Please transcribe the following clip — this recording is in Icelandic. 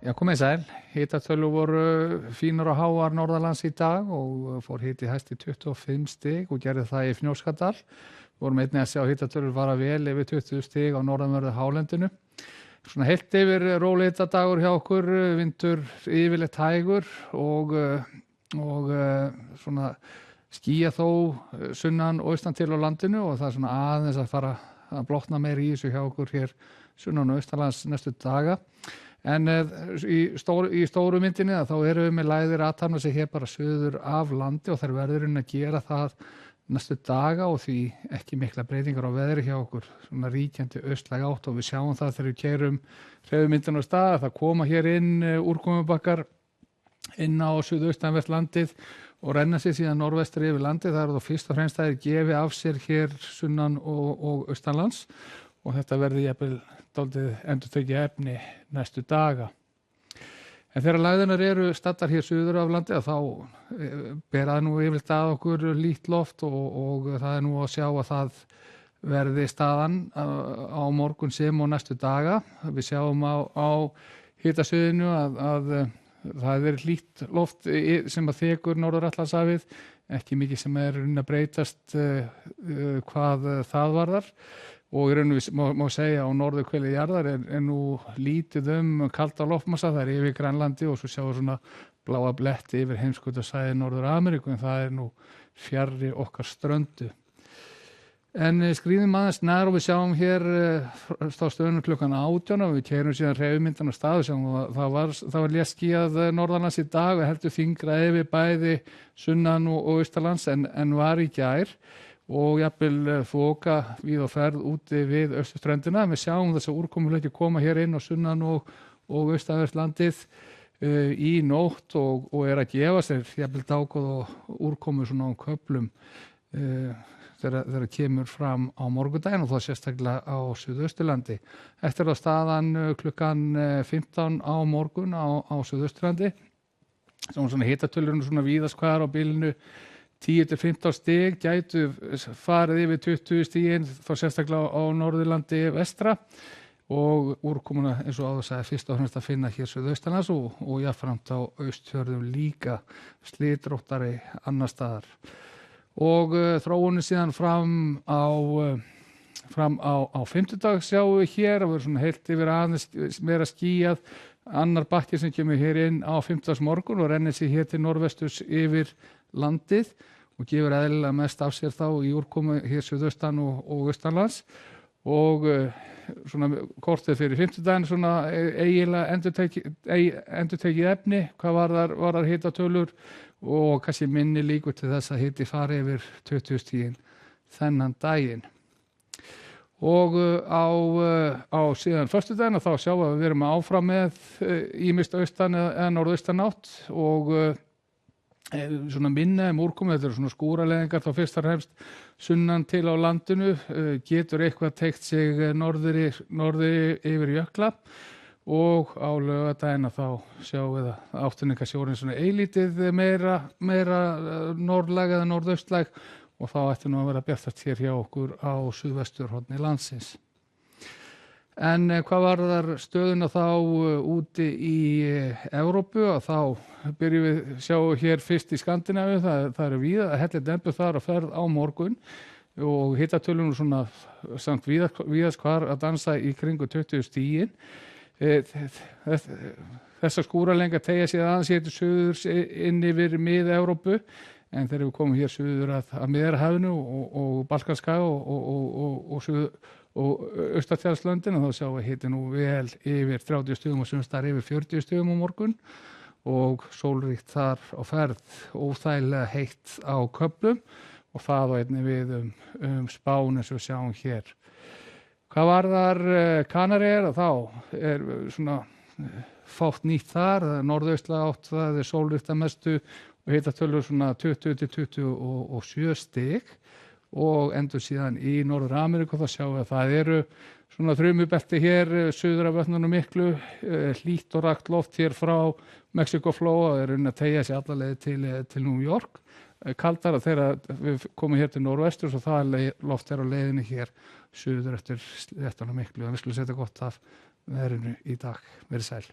Já, komið sæl. Hitatölur voru fínar og háar norðalands í dag og fór hiti hæst í 25 stig og gerði það í Fnjóskadal. Vorum einnig að sjá hitatölur fara vel yfir 20 stig á norðanverðu hálendinu. Svona heilt yfir róleg hitadagur hjá okkur, vindur yfirleitt hægur og svona skýja þó sunnan og austan til á landinu og það er svona aðeins að fara að blotna meir í þessu hjá okkur hér sunnan og austanlands næstu daga. En í stóru myndinni þá erum við með lægðir athafna sig hér bara suður af landi og þær verðurinn að gera það næstu daga og því ekki mikla breytingar á veðri hjá okkur, svona ríkjandi austlæg átt og við sjáum það þegar við keyrum hreyfimyndina á stað, það koma hér inn úrkomubakkar inn á suðaustanvert landið og renna sig síðan norðvestri yfir landið, það er þá fyrst og fremst að þeir gefi af sér hér sunnan og austanlands og þetta verði jafnvel dálítið endurtekið efni næstu daga. En þegar lægðirnar eru staddar hér suður af landi þá ber það nú yfirleitt að okkur lít loft og það er nú að sjá að það verði staðan á morgun sem og næstu daga. Við sjáum á hitasviðinu að það er lít loft sem að þekur Norður-Atlantshafið, ekki mikið sem er að breytast hvað það varðar. Og í raun og má segja á norðurhveli jarðar er nú lítið kalda loftmassa, það er yfir Grænlandi og svo sjáum svona bláa bletti yfir heimskautasvæði Norður-Ameríku en það er nú fjarri okkar ströndu. En skrýðum aðeins nær og við sjáum hér stöðunum klukkan 18 og við keyrum síðan hreyfimyndan á stað og sjáum að það var léttskýjað norðanlands í dag og heldur þyngra yfir bæði sunnan og austalands en var í gær. Og jafnvel þoka við og ferð úti við austurströndina. Við sjáum þess að úrkomuleyki koma hér inn á sunnan og austanvert landið í nótt og er að gefa sér jafnvel dágóð og úrkomu svona á köflum þegar kemur fram á morgundaginn og þá sérstaklega á Suðausturlandi. Eftir að staðan klukkan 15 á morgun á Suðausturlandi. Svona hitatölurinn svona víðast hvar á bilinu 10-15 stig gætu farið yfir 20 stigin þá sérstaklega á Norðurlandi vestra og úrkomuna eins og áður sagði fyrst og fremst að finna hér suðaustanlands og jafnframt á Austfjörðum líka slitróttari annar staðar. Og þróunin síðan fram á fimmtudag sjáum við hér að vera svona heilt yfir aðeins meira skýjað, annar bakki sem kemur hér inn á fimmtudagsmorgun og rennir sig hér til norðvesturs yfir landið og gefur eðlilega mest af sér þá í úrkomu hér suðaustan og austanlands og svona kortið fyrir fimmtudaginn svona eiginlega endurtekið efni hvað varðar hitatölur og kannski minni líkur til þess að hiti fari yfir 20 stigin þennan daginn. Og á síðan föstudaginn þá sjáum við erum áfram með ýmist austan eða norðaustan átt og svona minna úrkomu, þetta eru svona skúraleðingar þá fyrst og fremst sunnan til á landinu, getur eitthvað teygt sig norðri yfir jökla og á laugardaginn þá sjáum við að áttunningasjórinn svona eilítið meira norðlæg eða norðaustlæg og þá ætti nú að vera bjartast hér hjá okkur á suðvesturhorni landsins. En hvað varðar stöðuna þá úti í Evrópu og þá byrjum við sjáum hér fyrst í Skandinavíu, það eru víða að hellir dembu þar að ferð á morgun og hitatölunum svona samt víðast hvar að dansa í kringu 20 stigin. Þessar skúralengar teygja sig aðeins hér til suðurs inn yfir mið-Evrópu en þegar við komum hér suður að Miðjarðarhafinu og Balkanskaga og Austatjalslöndin og þá sjáum við hiti nú vel yfir 30 stigum og sums staðar yfir 40 stigum á morgun og sólríkt þar á ferð, óþægilega heitt á köflum og það og einnig við Spán eins og við sjáum hér. Hvað varðar Kanaríeyjar þá er svona fátt nýtt þar, það er norðaustlæg átt, það er sólríkt að mestu og hitatölur svona 20-27 stig og endur síðan í Norður-Ameríku þá sjáum við að það eru svona þrumubelti hér suður af vötnunum miklu, hlýtt og rakt loft hér frá Mexíkóflóa og er að teygja sig alla leið til New York. Kaldara þegar við komum hér til norðvestur og það loft er á leiðinni hér suður eftir þetta miklu. Við skulum setja gott af veðrinu í dag. Verið sæl.